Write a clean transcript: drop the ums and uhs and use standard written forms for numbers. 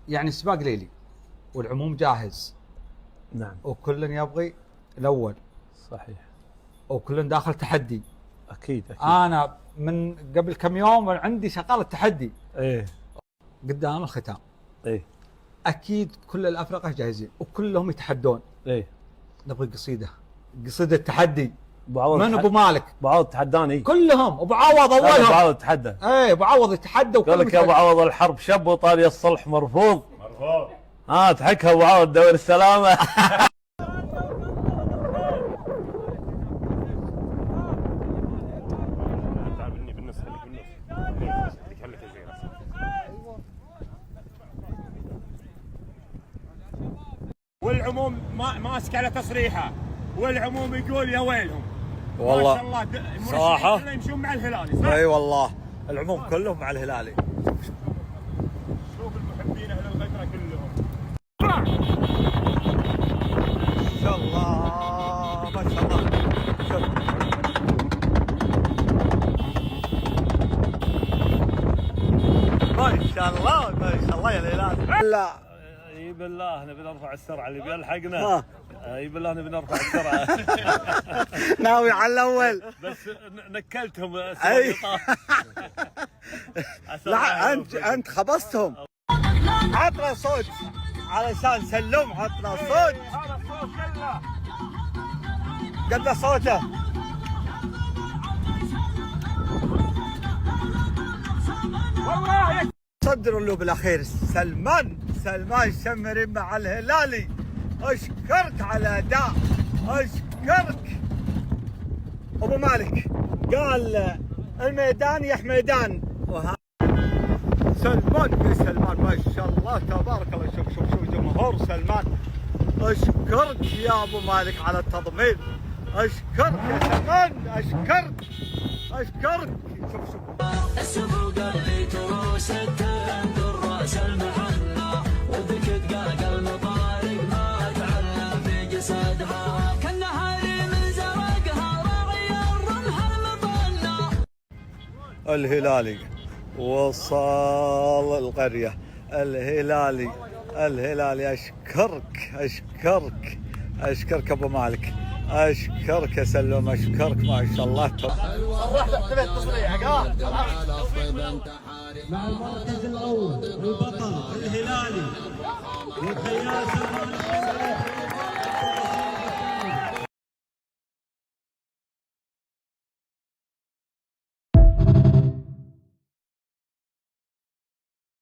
يعني السباق ليلي والعموم جاهز. نعم. وكل يبغي الاول. صحيح. وكل داخل تحدي. اكيد. انا من قبل كم يوم عندي شغال التحدي. ايه. قدام الختام. ايه. اكيد كل الافرقه جاهزين وكلهم يتحدون. ايه. نبغي قصيده التحدي. ابو عوض من ابو مالك؟ ابو عوض تحداني كلهم. ابو عوض اولهم. ابو عوض تحدى. ايه ابو عوض يتحدى. قال لك يا ابو عوض الحرب شب وطاري الصلح مرفوض. تحكها ابو عوض دور السلامه. والعموم ماسك على تصريحه، والعموم يقول يا ويلهم والله ما شاء الله صراحه كلهم يمشون مع الهلالي. اي والله العموم كلهم مع الهلالي. شوف المحبين اهل الغدره كلهم ما شاء الله ما شاء الله. ما شاء الله ما شاء الله يا الهلال. لا اي بالله نبي نرفع السرعه اللي بيلحقنا. اي بالله نبي نرفع السرعه. ناوي على الاول بس نكلتهم. اي لا انت خبصتهم. عطنا صوت علشان سلم. عطنا صوت. هذا الصوت كله قد صوته. والله صدروا له بالاخير. سلمان شمري مع الهلالي. اشكرك على اداء. اشكرك. ابو مالك قال الميدان يا حميدان. سلمان ما شاء الله تبارك الله. شوف جمهور سلمان. اشكرك يا ابو مالك على التضمين. اشكرك يا سلمان. اشكرك. شوف السبوق اللي تروس التند الراس المحنة وذكت قلق المطارق ما تعلم في جسدها كالنهار من زرقها راعي الرمح المطنة. الهلالي وصل القرية. الهلالي اشكرك ابو مالك. اشكرك يا سلوم. اشكرك ما شاء الله. صرحت ثلاث تصريح. مع المركز الاول البطل الهلالي والخياس